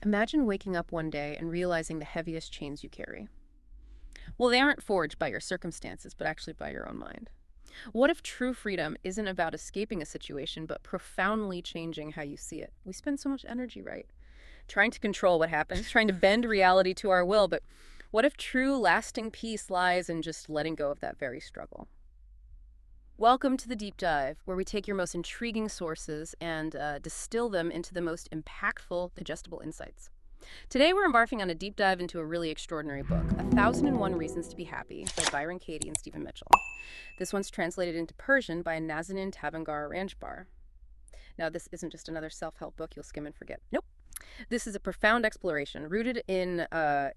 Imagine waking up one day and realizing the heaviest chains you carry. Well, they aren't forged by your circumstances, but actually by your own mind. What if true freedom isn't about escaping a situation, but profoundly changing how you see it? We spend so much energy, right? Trying to control what happens, trying to bend reality to our will, but what if true, lasting peace lies in just letting go of that very struggle? Welcome to the Deep Dive, where we take your most intriguing sources and distill them into the most impactful, digestible insights. Today, we're embarking on a deep dive into a really extraordinary book, 1001 Reasons to Be Happy by Byron Katie and Stephen Mitchell. This one's translated into Persian by Nazanin Tabangar Ranjbar. Now, this isn't just another self help book you'll skim and forget. Nope. This is a profound exploration rooted in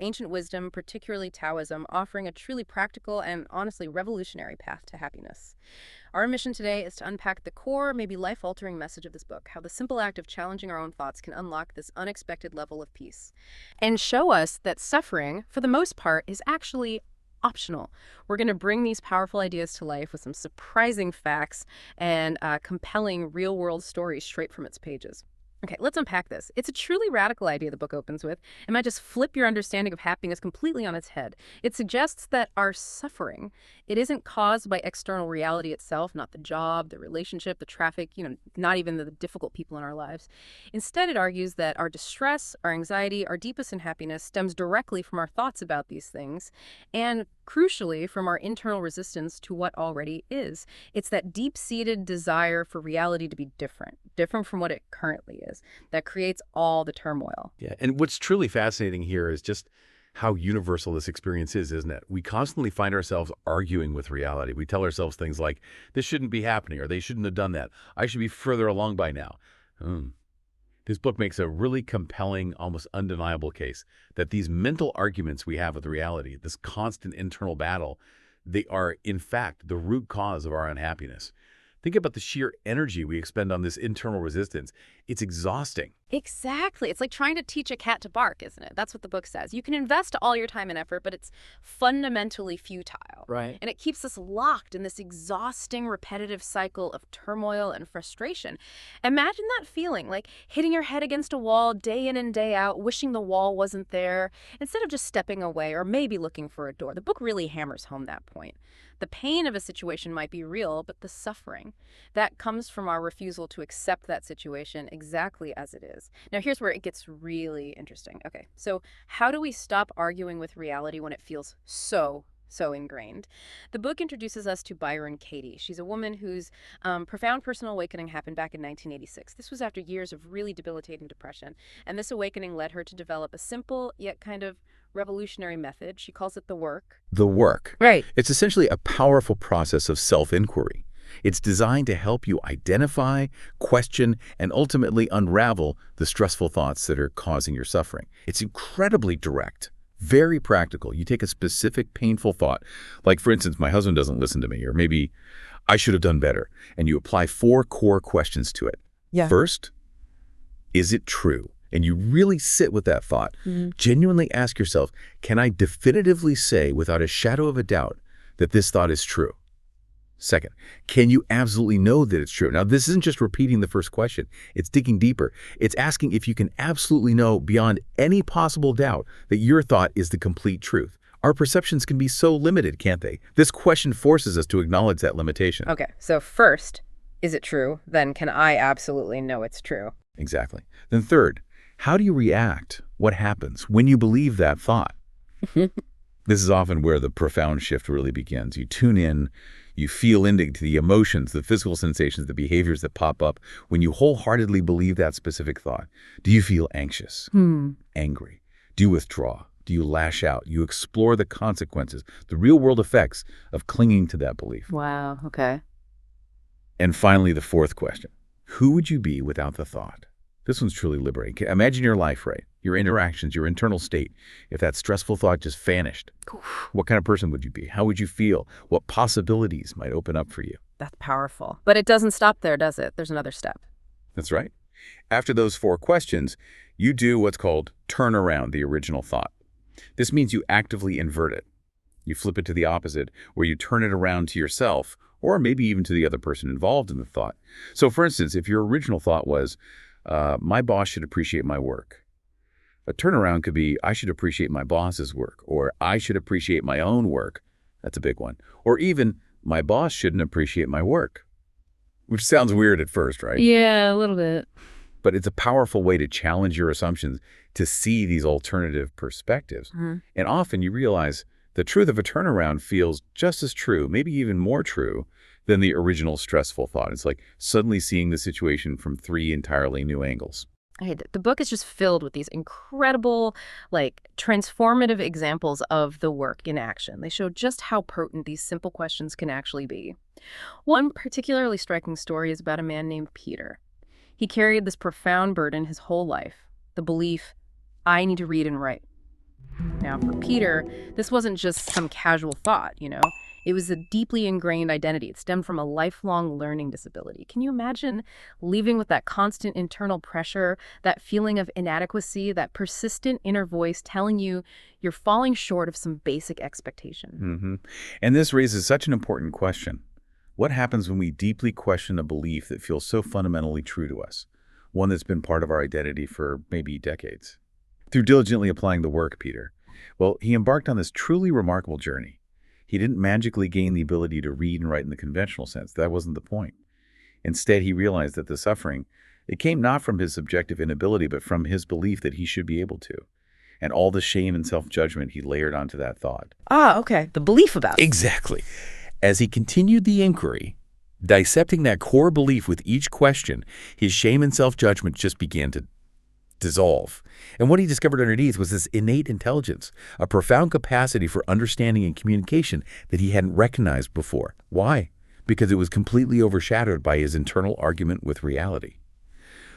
ancient wisdom, particularly Taoism, offering a truly practical and honestly revolutionary path to happiness. Our mission today is to unpack the core, maybe life-altering message of this book, how the simple act of challenging our own thoughts can unlock this unexpected level of peace, and show us that suffering, for the most part, is actually optional. We're going to bring these powerful ideas to life with some surprising facts and compelling real-world stories straight from its pages. Okay, let's unpack this. It's a truly radical idea the book opens with. It might just flip your understanding of happiness completely on its head. It suggests that our suffering, it isn't caused by external reality itself, not the job, the relationship, the traffic, not even the difficult people in our lives. Instead, it argues that our distress, our anxiety, our deepest unhappiness stems directly from our thoughts about these things, and crucially, from our internal resistance to what already is. It's that deep-seated desire for reality to be different from what it currently is, that creates all the turmoil. Yeah, and what's truly fascinating here is just how universal this experience is, isn't it? We constantly find ourselves arguing with reality. We tell ourselves things like, this shouldn't be happening, or they shouldn't have done that. I should be further along by now. This book makes a really compelling, almost undeniable case that these mental arguments we have with reality, this constant internal battle, they are, in fact, the root cause of our unhappiness. Think about the sheer energy we expend on this internal resistance. It's exhausting. Exactly. It's like trying to teach a cat to bark, isn't it? That's what the book says. You can invest all your time and effort, but it's fundamentally futile. Right. And it keeps us locked in this exhausting, repetitive cycle of turmoil and frustration. Imagine that feeling, like hitting your head against a wall day in and day out, wishing the wall wasn't there, instead of just stepping away or maybe looking for a door. The book really hammers home that point. The pain of a situation might be real, but the suffering, that comes from our refusal to accept that situation exactly as it is. Now, here's where it gets really interesting. Okay, so how do we stop arguing with reality when it feels so ingrained? The book introduces us to Byron Katie. She's a woman whose profound personal awakening happened back in 1986. This was after years of really debilitating depression, and this awakening led her to develop a simple yet kind of revolutionary method. She calls it the work. The work. Right. It's essentially a powerful process of self-inquiry. It's designed to help you identify, question, and ultimately unravel the stressful thoughts that are causing your suffering. It's incredibly direct, very practical. You take a specific painful thought, like, for instance, my husband doesn't listen to me, or maybe I should have done better, and you apply 4 core questions to it. Yeah. First, is it true? And you really sit with that thought. Genuinely ask yourself, can I definitively say without a shadow of a doubt that this thought is true? Second, can you absolutely know that it's true? Now, this isn't just repeating the first question. It's digging deeper. It's asking if you can absolutely know beyond any possible doubt that your thought is the complete truth. Our perceptions can be so limited, can't they? This question forces us to acknowledge that limitation. Okay, so first, is it true? Then can I absolutely know it's true? Exactly. Then third, how do you react? What happens when you believe that thought? This is often where the profound shift really begins. You tune in, you feel into the emotions, the physical sensations, the behaviors that pop up when you wholeheartedly believe that specific thought. Do you feel anxious, angry? Do you withdraw? Do you lash out? You explore the consequences, the real-world effects of clinging to that belief. Wow, okay. And finally, the fourth question. Who would you be without the thought? This one's truly liberating. Imagine your life, right? Your interactions, your internal state. If that stressful thought just vanished, what kind of person would you be? How would you feel? What possibilities might open up for you? That's powerful. But it doesn't stop there, does it? There's another step. That's right. After those 4 questions, you do what's called turn around the original thought. This means you actively invert it. You flip it to the opposite, where you turn it around to yourself, or maybe even to the other person involved in the thought. So for instance, if your original thought was, my boss should appreciate my work, A turnaround could be, I should appreciate my boss's work, or I should appreciate my own work. That's a big one. Or even, my boss shouldn't appreciate my work, which sounds weird at first, right? Yeah, a little bit. But it's a powerful way to challenge your assumptions, to see these alternative perspectives. Mhm. And often you realize the truth of a turnaround feels just as true, maybe even more true, than the original stressful thought. It's like suddenly seeing the situation from three entirely new angles. The book is just filled with these incredible, like, transformative examples of the work in action. They show just how potent these simple questions can actually be. One particularly striking story is about a man named Peter. He carried this profound burden his whole life, the belief, I need to read and write. Now, for Peter, this wasn't just some casual thought. It was a deeply ingrained identity. It stemmed from a lifelong learning disability. Can you imagine living with that constant internal pressure, that feeling of inadequacy, that persistent inner voice telling you you're falling short of some basic expectation? hmm And this raises such an important question. What happens when we deeply question a belief that feels so fundamentally true to us, one that's been part of our identity for maybe decades? Through diligently applying the work, Peter, well, he embarked on this truly remarkable journey. He didn't magically gain the ability to read and write in the conventional sense. That wasn't the point. Instead, he realized that the suffering, it came not from his subjective inability, but from his belief that he should be able to, and all the shame and self-judgment he layered onto that thought. Ah, okay. The belief about it. Exactly. As he continued the inquiry, dissecting that core belief with each question, his shame and self-judgment just began to dissolve. And what he discovered underneath was this innate intelligence, a profound capacity for understanding and communication that he hadn't recognized before. Why? Because it was completely overshadowed by his internal argument with reality.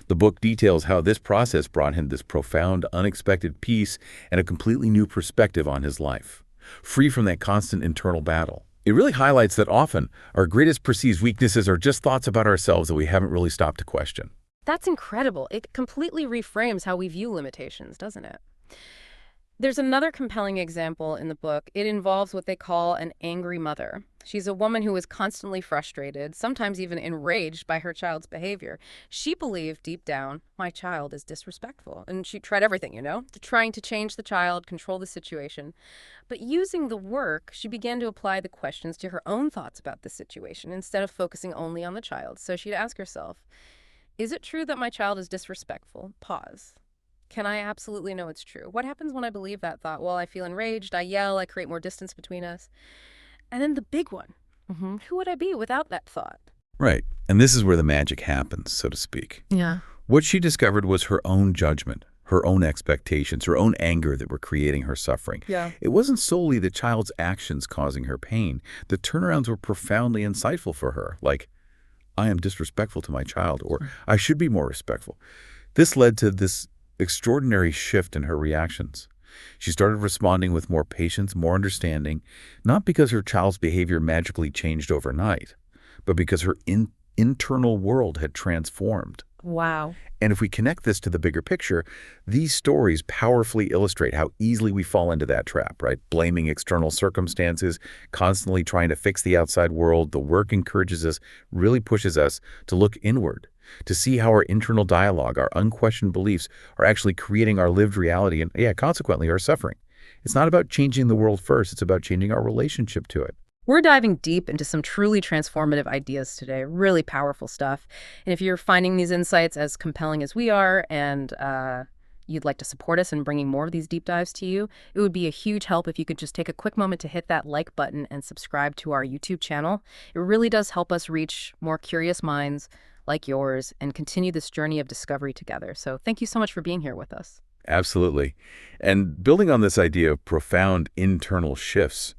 The book details how this process brought him this profound, unexpected peace and a completely new perspective on his life, free from that constant internal battle. It really highlights that often our greatest perceived weaknesses are just thoughts about ourselves that we haven't really stopped to question. That's incredible. It completely reframes how we view limitations, doesn't it? There's another compelling example in the book. It involves what they call an angry mother. She's a woman who is constantly frustrated, sometimes even enraged by her child's behavior. She believed deep down, my child is disrespectful. And she tried everything, trying to change the child, control the situation. But using the work, she began to apply the questions to her own thoughts about the situation instead of focusing only on the child. So she'd ask herself, is it true that my child is disrespectful? Pause. Can I absolutely know it's true? What happens when I believe that thought? Well, I feel enraged, I yell, I create more distance between us. And then the big one. Who would I be without that thought? Right. And this is where the magic happens, so to speak. Yeah. What she discovered was her own judgment, her own expectations, her own anger that were creating her suffering. Yeah. It wasn't solely the child's actions causing her pain. The turnarounds were profoundly insightful for her, like, I am disrespectful to my child, or I should be more respectful. This led to this extraordinary shift in her reactions. She started responding with more patience, more understanding, not because her child's behavior magically changed overnight, but because her internal world had transformed. Wow. And if we connect this to the bigger picture, these stories powerfully illustrate how easily we fall into that trap, right? Blaming external circumstances, constantly trying to fix the outside world. The work encourages us, really pushes us to look inward, to see how our internal dialogue, our unquestioned beliefs are actually creating our lived reality and, consequently, our suffering. It's not about changing the world first. It's about changing our relationship to it. We're diving deep into some truly transformative ideas today, really powerful stuff. And if you're finding these insights as compelling as we are and you'd like to support us in bringing more of these deep dives to you, it would be a huge help if you could just take a quick moment to hit that like button and subscribe to our YouTube channel. It really does help us reach more curious minds like yours and continue this journey of discovery together. So thank you so much for being here with us. Absolutely. And building on this idea of profound internal shifts,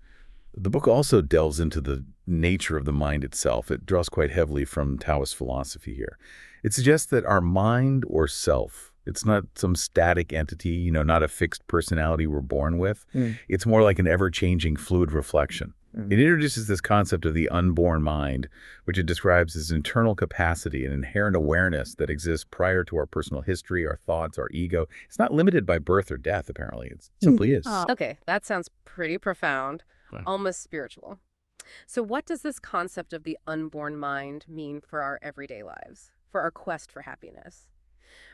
the book also delves into the nature of the mind itself. It draws quite heavily from Taoist philosophy here. It suggests that our mind or self, it's not some static entity, not a fixed personality we're born with. It's more like an ever-changing fluid reflection. It introduces this concept of the unborn mind, which it describes as internal capacity and inherent awareness that exists prior to our personal history, our thoughts, our ego. It's not limited by birth or death, apparently. It simply is. Okay, that sounds pretty profound, almost spiritual. So what does this concept of the unborn mind mean for our everyday lives, for our quest for happiness?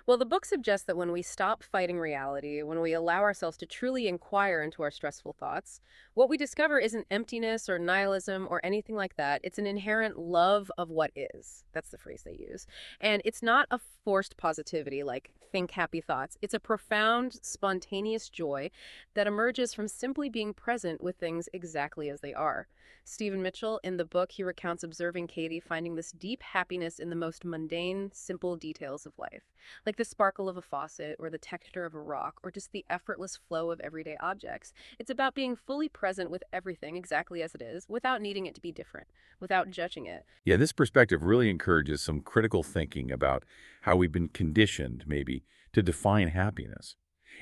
Well, the book suggests that when we stop fighting reality, when we allow ourselves to truly inquire into our stressful thoughts, what we discover isn't emptiness or nihilism or anything like that. It's an inherent love of what is. That's the phrase they use. And it's not a forced positivity like think happy thoughts. It's a profound, spontaneous joy that emerges from simply being present with things exactly as they are. Stephen Mitchell, in the book, he recounts observing Katie finding this deep happiness in the most mundane, simple details of life, like the sparkle of a faucet or the texture of a rock or just the effortless flow of everyday objects. It's about being fully present with everything exactly as it is without needing it to be different, without judging it. Yeah, this perspective really encourages some critical thinking about how we've been conditioned, maybe, to define happiness.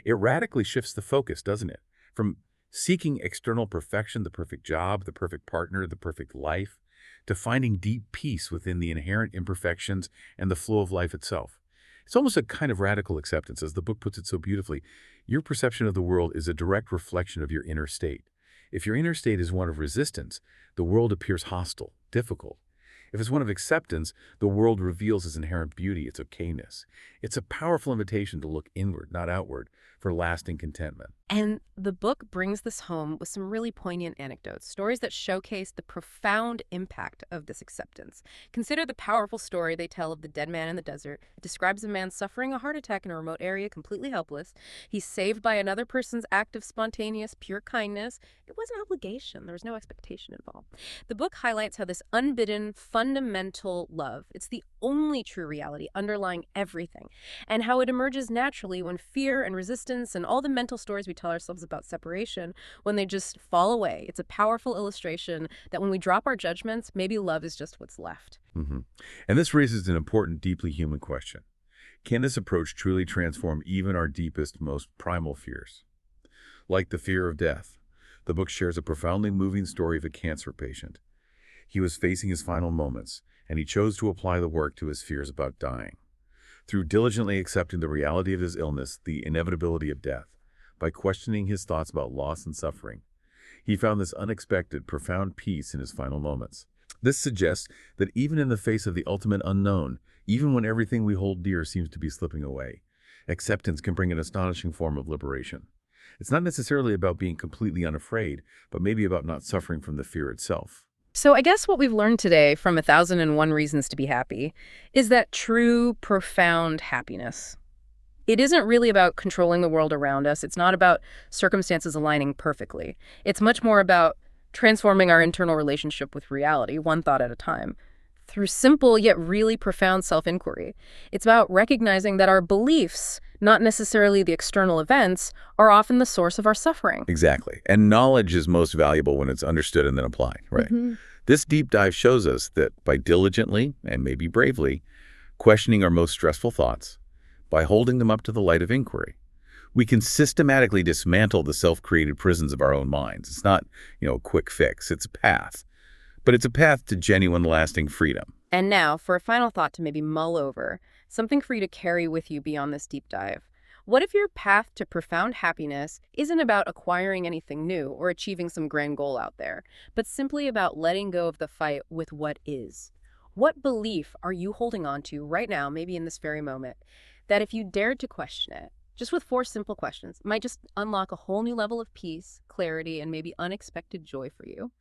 It radically shifts the focus, doesn't it? From seeking external perfection, the perfect job, the perfect partner, the perfect life, to finding deep peace within the inherent imperfections and the flow of life itself. It's almost a kind of radical acceptance, as the book puts it so beautifully. Your perception of the world is a direct reflection of your inner state. If your inner state is one of resistance, the world appears hostile, difficult. If it's one of acceptance, the world reveals its inherent beauty, its okayness. It's a powerful invitation to look inward, not outward, for lasting contentment. And the book brings this home with some really poignant anecdotes, stories that showcase the profound impact of this acceptance. Consider the powerful story they tell of the dead man in the desert. It describes a man suffering a heart attack in a remote area, completely helpless. He's saved by another person's act of spontaneous, pure kindness. It was an obligation. There was no expectation involved. The book highlights how this unbidden, fundamental love, it's the only true reality underlying everything, and how it emerges naturally when fear and resistance and all the mental stories we tell ourselves about separation, when they just fall away. It's a powerful illustration that when we drop our judgments, maybe love is just what's left. hmm And this raises an important, deeply human question. Can this approach truly transform even our deepest, most primal fears? Like the fear of death, the book shares a profoundly moving story of a cancer patient. He was facing his final moments, and he chose to apply the work to his fears about dying. Through diligently accepting the reality of his illness, the inevitability of death, by questioning his thoughts about loss and suffering, he found this unexpected, profound peace in his final moments. This suggests that even in the face of the ultimate unknown, even when everything we hold dear seems to be slipping away, acceptance can bring an astonishing form of liberation. It's not necessarily about being completely unafraid, but maybe about not suffering from the fear itself. So I guess what we've learned today from 1001 Reasons to Be Happy is that true, profound happiness, it isn't really about controlling the world around us. It's not about circumstances aligning perfectly. It's much more about transforming our internal relationship with reality, one thought at a time, through simple yet really profound self-inquiry. It's about recognizing that our beliefs, not necessarily the external events, are often the source of our suffering. Exactly. And knowledge is most valuable when it's understood and then applied, right? This deep dive shows us that by diligently, and maybe bravely, questioning our most stressful thoughts, by holding them up to the light of inquiry, we can systematically dismantle the self-created prisons of our own minds. It's not, a quick fix. It's a path. But it's a path to genuine, lasting freedom. And now, for a final thought to maybe mull over, something for you to carry with you beyond this deep dive. What if your path to profound happiness isn't about acquiring anything new or achieving some grand goal out there, but simply about letting go of the fight with what is? What belief are you holding on to right now, maybe in this very moment, that if you dared to question it, just with four simple questions, might just unlock a whole new level of peace, clarity, and maybe unexpected joy for you?